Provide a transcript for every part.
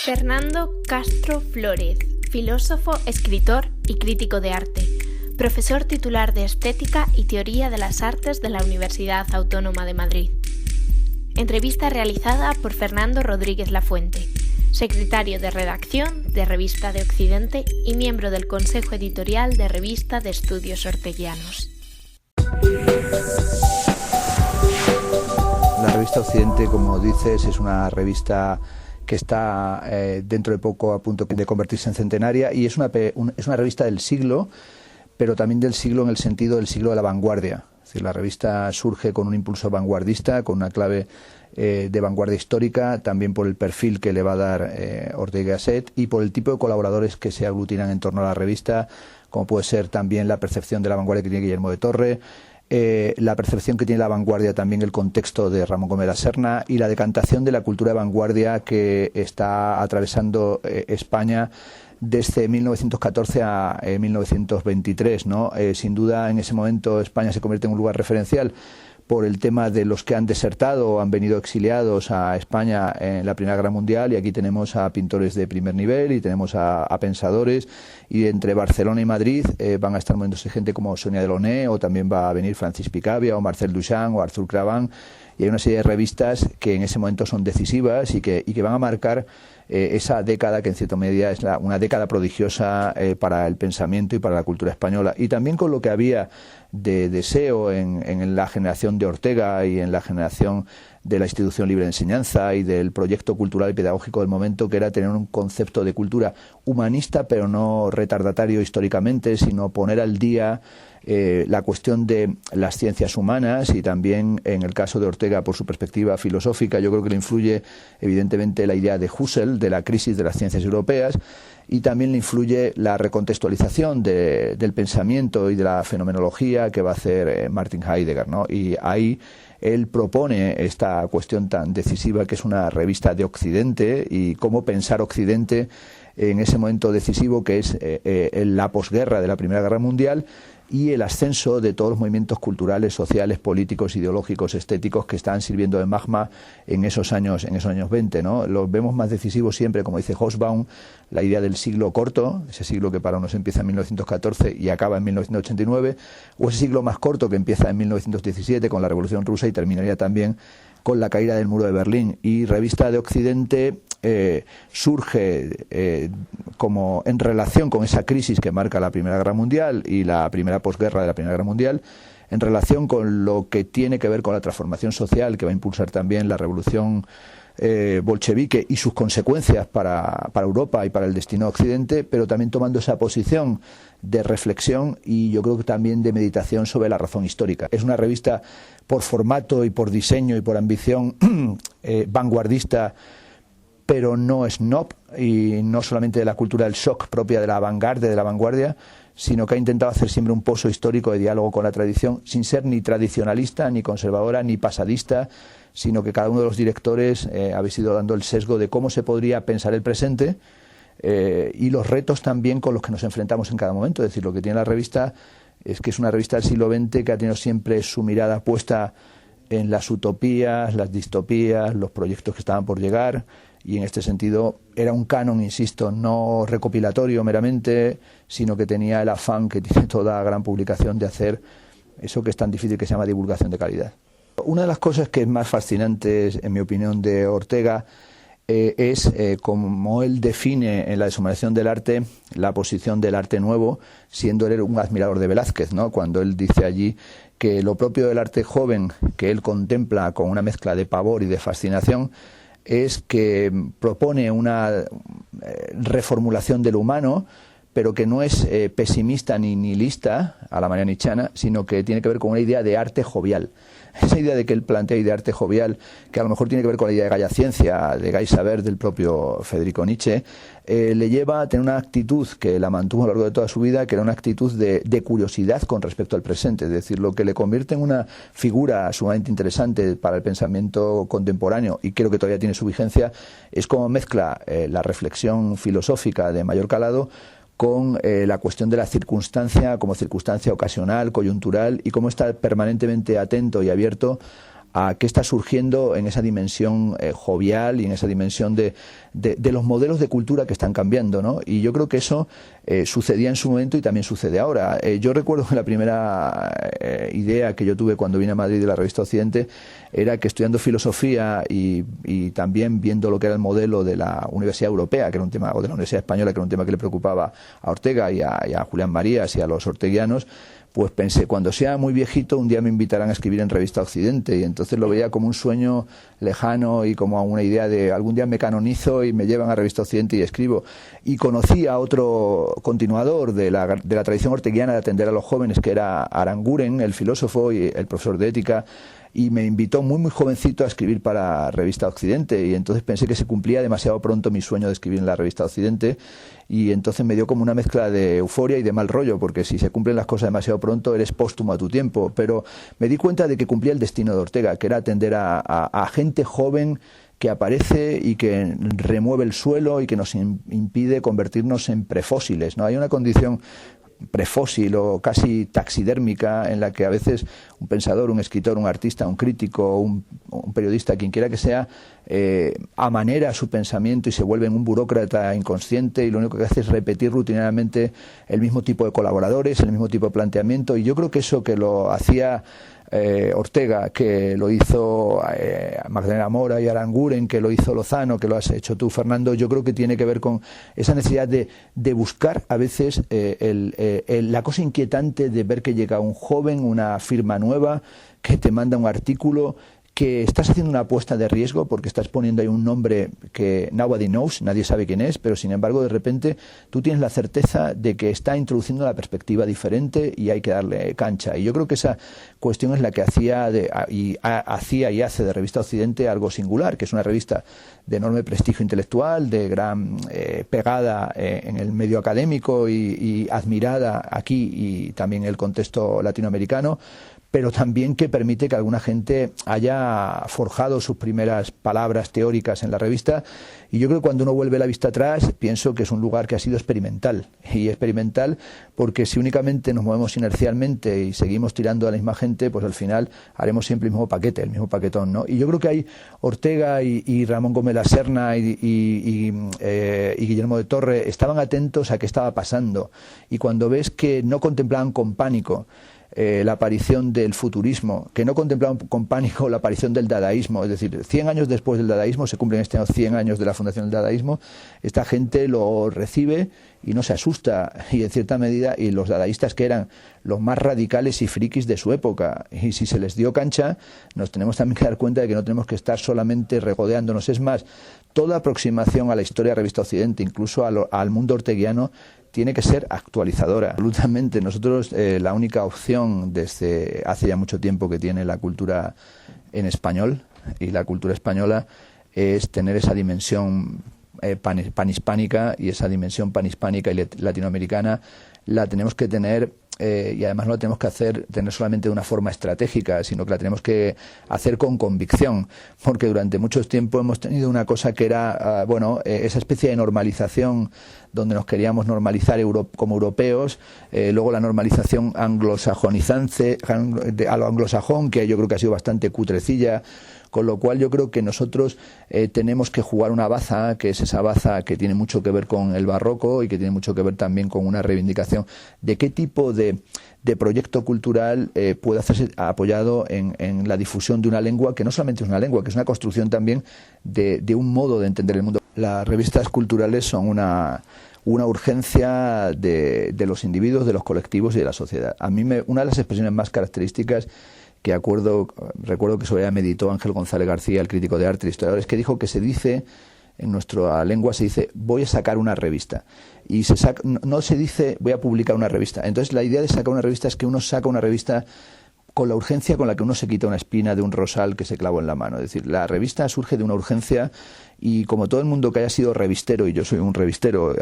Fernando Castro Flórez, filósofo, escritor y crítico de arte, profesor titular de Estética y Teoría de las Artes de la Universidad Autónoma de Madrid. Entrevista realizada por Fernando Rodríguez Lafuente, secretario de redacción de Revista de Occidente y miembro del Consejo Editorial de Revista de Estudios Orteguianos. La Revista Occidente, como dices, es una revista que está dentro de poco a punto de convertirse en centenaria, y es una revista del siglo, pero también del siglo en el sentido del siglo de la vanguardia. Es decir, la revista surge con un impulso vanguardista, con una clave de vanguardia histórica, también por el perfil que le va a dar Ortega y Gasset y por el tipo de colaboradores que se aglutinan en torno a la revista, como puede ser también la percepción de la vanguardia que tiene Guillermo de Torre, la percepción que tiene la vanguardia, también el contexto de Ramón Gómez de la Serna y la decantación de la cultura de vanguardia que está atravesando España desde 1914 a 1923, ¿no? Sin duda, en ese momento España se convierte en un lugar referencial por el tema de los que han desertado o han venido exiliados a España en la Primera Guerra Mundial, y aquí tenemos a pintores de primer nivel y tenemos a pensadores, y entre Barcelona y Madrid van a estar moviéndose gente como Sonia Delaunay, o también va a venir Francis Picabia o Marcel Duchamp o Arthur Cravant, y hay una serie de revistas que en ese momento son decisivas y que van a marcar esa década que en cierta medida es una década prodigiosa para el pensamiento y para la cultura española, y también con lo que había de deseo en la generación de Ortega y en la generación de la Institución Libre de Enseñanza y del proyecto cultural y pedagógico del momento, que era tener un concepto de cultura humanista, pero no retardatario históricamente, sino poner al día la cuestión de las ciencias humanas, y también en el caso de Ortega por su perspectiva filosófica. Yo creo que le influye evidentemente la idea de Husserl, de la crisis de las ciencias europeas, y también le influye la recontextualización del pensamiento y de la fenomenología que va a hacer Martin Heidegger, ¿no? Y ahí él propone esta cuestión tan decisiva que es una revista de Occidente, y cómo pensar Occidente en ese momento decisivo que es la posguerra de la Primera Guerra Mundial, y el ascenso de todos los movimientos culturales, sociales, políticos, ideológicos, estéticos que están sirviendo de magma en esos años 20, ¿no? Los vemos más decisivos siempre, como dice Hobsbawm, la idea del siglo corto, ese siglo que para unos empieza en 1914 y acaba en 1989, o ese siglo más corto que empieza en 1917 con la Revolución Rusa y terminaría también con la caída del muro de Berlín. Y Revista de Occidente surge como en relación con esa crisis que marca la Primera Guerra Mundial y la primera posguerra de la Primera Guerra Mundial, en relación con lo que tiene que ver con la transformación social que va a impulsar también la revolución bolchevique y sus consecuencias para Europa y para el destino de Occidente, pero también tomando esa posición de reflexión y yo creo que también de meditación sobre la razón histórica. Es una revista por formato y por diseño y por ambición vanguardista, pero no snob, y no solamente de la cultura del shock propia de la vanguardia, sino que ha intentado hacer siempre un pozo histórico de diálogo con la tradición, sin ser ni tradicionalista, ni conservadora, ni pasadista, sino que cada uno de los directores habéis ido dando el sesgo de cómo se podría pensar el presente y los retos también con los que nos enfrentamos en cada momento. Es decir, lo que tiene la revista es que es una revista del siglo XX que ha tenido siempre su mirada puesta en las utopías, las distopías, los proyectos que estaban por llegar, y en este sentido era un canon, insisto, no recopilatorio meramente, sino que tenía el afán que tiene toda gran publicación de hacer eso que es tan difícil, que se llama divulgación de calidad. Una de las cosas que es más fascinantes, en mi opinión, de Ortega es como él define en la deshumanización del arte la posición del arte nuevo, siendo él un admirador de Velázquez, ¿no? Cuando él dice allí que lo propio del arte joven, que él contempla con una mezcla de pavor y de fascinación, es que propone una reformulación de lo humano, pero que no es pesimista ni nihilista a la manera nietzscheana, sino que tiene que ver con una idea de arte jovial. Esa idea de que él plantea de arte jovial, que a lo mejor tiene que ver con la idea de Gaia Ciencia, de Gai Saber, del propio Federico Nietzsche, le lleva a tener una actitud que la mantuvo a lo largo de toda su vida, que era una actitud de curiosidad con respecto al presente. Es decir, lo que le convierte en una figura sumamente interesante para el pensamiento contemporáneo, y creo que todavía tiene su vigencia, es cómo mezcla la reflexión filosófica de mayor calado con la cuestión de la circunstancia como circunstancia ocasional, coyuntural, y cómo está permanentemente atento y abierto a qué está surgiendo en esa dimensión jovial y en esa dimensión de los modelos de cultura que están cambiando, ¿no? Y yo creo que eso sucedía en su momento y también sucede ahora. Yo recuerdo que la primera idea que yo tuve cuando vine a Madrid de la revista Occidente era que, estudiando filosofía y también viendo lo que era el modelo de la Universidad Europea, que era un tema, o de la Universidad Española, que era un tema que le preocupaba a Ortega y a Julián Marías y a los orteguianos, pues pensé, cuando sea muy viejito, un día me invitarán a escribir en Revista Occidente, y entonces lo veía como un sueño lejano y como una idea de algún día me canonizo y me llevan a Revista Occidente y escribo. Y conocí a otro continuador de la tradición orteguiana de atender a los jóvenes, que era Aranguren, el filósofo y el profesor de ética, y me invitó muy jovencito a escribir para Revista Occidente, y entonces pensé que se cumplía demasiado pronto mi sueño de escribir en la Revista Occidente, y entonces me dio como una mezcla de euforia y de mal rollo, porque si se cumplen las cosas demasiado pronto eres póstumo a tu tiempo. Pero me di cuenta de que cumplía el destino de Ortega, que era atender a gente joven que aparece y que remueve el suelo y que nos impide convertirnos en prefósiles, ¿no? Hay una condición prefósil o casi taxidérmica en la que a veces un pensador, un escritor, un artista, un crítico, un periodista, quien quiera que sea, amanera su pensamiento y se vuelve un burócrata inconsciente, y lo único que hace es repetir rutinariamente el mismo tipo de colaboradores, el mismo tipo de planteamiento. Y yo creo que eso que lo hacía Ortega, que lo hizo Magdalena Mora y Aranguren, que lo hizo Lozano, que lo has hecho tú, Fernando, yo creo que tiene que ver con esa necesidad de buscar a veces la cosa inquietante de ver que llega un joven, una firma nueva, que te manda un artículo, que estás haciendo una apuesta de riesgo porque estás poniendo ahí un nombre que nobody knows, nadie sabe quién es, pero sin embargo de repente tú tienes la certeza de que está introduciendo una perspectiva diferente y hay que darle cancha. Y yo creo que esa cuestión es la que hacía y hace de Revista Occidente algo singular, que es una revista de enorme prestigio intelectual, de gran pegada en el medio académico y admirada aquí y también en el contexto latinoamericano, pero también que permite que alguna gente haya forjado sus primeras palabras teóricas en la revista. Y yo creo que cuando uno vuelve la vista atrás, pienso que es un lugar que ha sido experimental. Y experimental porque si únicamente nos movemos inercialmente y seguimos tirando a la misma gente, pues al final haremos siempre el mismo paquete, el mismo paquetón, ¿no? Y yo creo que ahí Ortega y Ramón Gómez La Serna y Guillermo de Torre estaban atentos a qué estaba pasando. Y cuando ves que no contemplaban con pánico la aparición del futurismo, que no contemplaban con pánico la aparición del dadaísmo, es decir, 100 años después del dadaísmo, se cumplen este año 100 años de la fundación del dadaísmo, esta gente lo recibe y no se asusta, y en cierta medida, y los dadaístas, que eran los más radicales y frikis de su época, y si se les dio cancha, nos tenemos también que dar cuenta de que no tenemos que estar solamente regodeándonos. Es más, toda aproximación a la historia de Revista Occidente, incluso al mundo orteguiano, tiene que ser actualizadora. Absolutamente. Nosotros la única opción desde hace ya mucho tiempo que tiene la cultura en español y la cultura española es tener esa dimensión panhispánica, y esa dimensión panhispánica y latinoamericana la tenemos que tener, y además no la tenemos que tener solamente de una forma estratégica, sino que la tenemos que hacer con convicción, porque durante mucho tiempo hemos tenido una cosa que era, esa especie de normalización donde nos queríamos normalizar como europeos, luego la normalización anglosajonizante, a lo anglosajón, que yo creo que ha sido bastante cutrecilla, con lo cual yo creo que nosotros tenemos que jugar una baza, que es esa baza que tiene mucho que ver con el barroco y que tiene mucho que ver también con una reivindicación de qué tipo de proyecto cultural puede hacerse apoyado en la difusión de una lengua que no solamente es una lengua, que es una construcción también de un modo de entender el mundo. Las revistas culturales son una urgencia de los individuos, de los colectivos y de la sociedad. A mí una de las expresiones más características que recuerdo que sobre ella meditó Ángel González García, el crítico de arte y historiador, es que dijo que se dice, en nuestra lengua se dice, voy a sacar una revista. Y no se dice, voy a publicar una revista. Entonces la idea de sacar una revista es que uno saca una revista con la urgencia con la que uno se quita una espina de un rosal que se clavó en la mano. Es decir, la revista surge de una urgencia, y como todo el mundo que haya sido revistero, y yo soy un revistero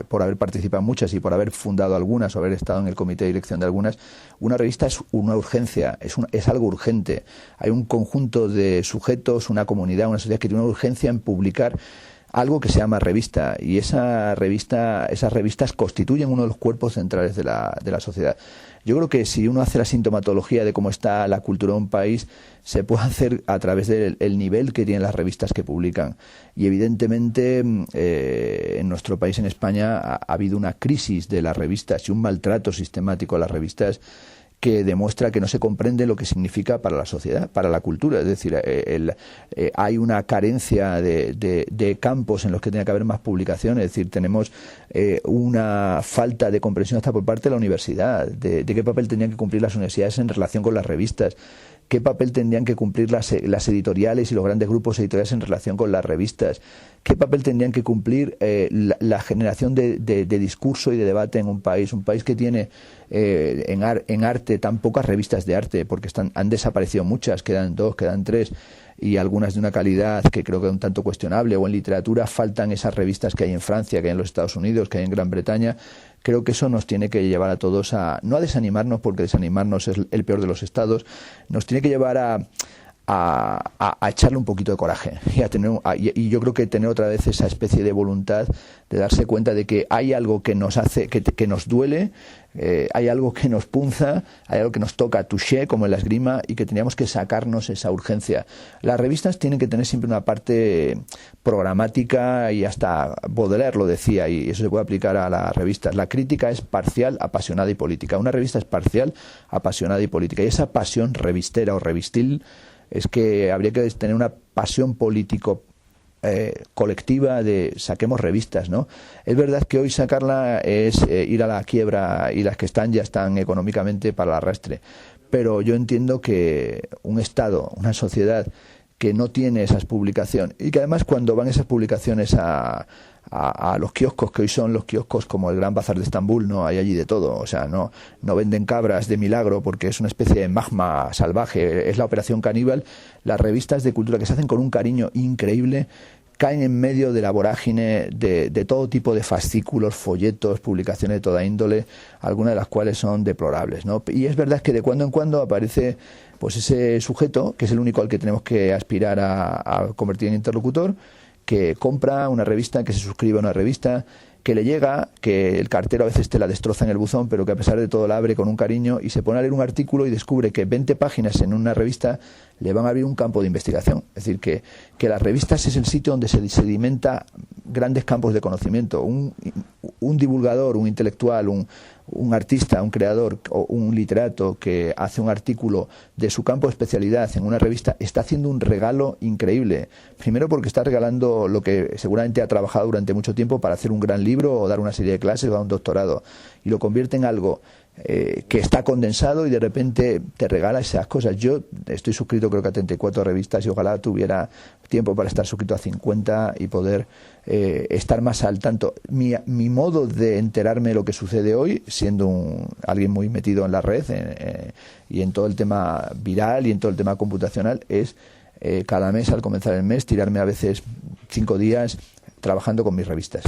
por haber participado en muchas y por haber fundado algunas o haber estado en el comité de dirección de algunas, una revista es una urgencia, es algo urgente. Hay un conjunto de sujetos, una comunidad, una sociedad que tiene una urgencia en publicar algo que se llama revista, y esas revistas constituyen uno de los cuerpos centrales de la sociedad. Yo creo que si uno hace la sintomatología de cómo está la cultura de un país, se puede hacer a través del nivel que tienen las revistas que publican. Y evidentemente en nuestro país, en España, ha habido una crisis de las revistas y un maltrato sistemático a las revistas que demuestra que no se comprende lo que significa para la sociedad, para la cultura. Es decir, hay una carencia de campos en los que tiene que haber más publicaciones. Es decir, tenemos una falta de comprensión hasta por parte de la universidad, de qué papel tenían que cumplir las universidades en relación con las revistas, qué papel tendrían que cumplir las editoriales y los grandes grupos editoriales en relación con las revistas, qué papel tendrían que cumplir la generación de discurso y de debate en un país que tiene en arte tan pocas revistas de arte, porque han desaparecido muchas, quedan 2, quedan 3, y algunas de una calidad que creo que es un tanto cuestionable, o en literatura faltan esas revistas que hay en Francia, que hay en los Estados Unidos, que hay en Gran Bretaña. Creo que eso nos tiene que llevar a todos no a desanimarnos, porque desanimarnos es el peor de los estados, nos tiene que llevar a echarle un poquito de coraje y yo creo que tener otra vez esa especie de voluntad de darse cuenta de que hay algo que nos hace, que nos duele, hay algo que nos punza, hay algo que nos toca touché, como en la esgrima, y que teníamos que sacarnos esa urgencia. Las revistas tienen que tener siempre una parte programática, y hasta Baudelaire lo decía, y eso se puede aplicar a las revistas. La crítica es parcial, apasionada y política. Una revista es parcial, apasionada y política, y esa pasión revistera o revistil es que habría que tener una pasión político colectiva de saquemos revistas, ¿no? Es verdad que hoy sacarla es ir a la quiebra, y las que están ya están económicamente para el arrastre, pero yo entiendo que un Estado, una sociedad que no tiene esas publicaciones, y que además cuando van esas publicaciones a los kioscos, que hoy son los kioscos como el Gran Bazar de Estambul, no hay allí de todo, o sea, no venden cabras de milagro porque es una especie de magma salvaje, es la operación caníbal. Las revistas de cultura, que se hacen con un cariño increíble, caen en medio de la vorágine de todo tipo de fascículos, folletos, publicaciones de toda índole, algunas de las cuales son deplorables, ¿no? Y es verdad que de cuando en cuando aparece pues ese sujeto, que es el único al que tenemos que aspirar a convertir en interlocutor, que compra una revista, que se suscribe a una revista, que le llega, que el cartero a veces te la destroza en el buzón, pero que a pesar de todo la abre con un cariño y se pone a leer un artículo y descubre que 20 páginas en una revista le van a abrir un campo de investigación. Es decir, que las revistas es el sitio donde se sedimenta grandes campos de conocimiento. Un divulgador, un intelectual, un artista, un creador o un literato que hace un artículo de su campo de especialidad en una revista está haciendo un regalo increíble. Primero porque está regalando lo que seguramente ha trabajado durante mucho tiempo para hacer un gran libro o dar una serie de clases o dar un doctorado, y lo convierte en algo que está condensado, y de repente te regala esas cosas. Yo estoy suscrito creo que a 34 revistas, y ojalá tuviera tiempo para estar suscrito a 50 y poder estar más al tanto. Mi modo de enterarme de lo que sucede hoy, siendo alguien muy metido en la red y en todo el tema viral y en todo el tema computacional, es cada mes, al comenzar el mes, tirarme a veces 5 días trabajando con mis revistas.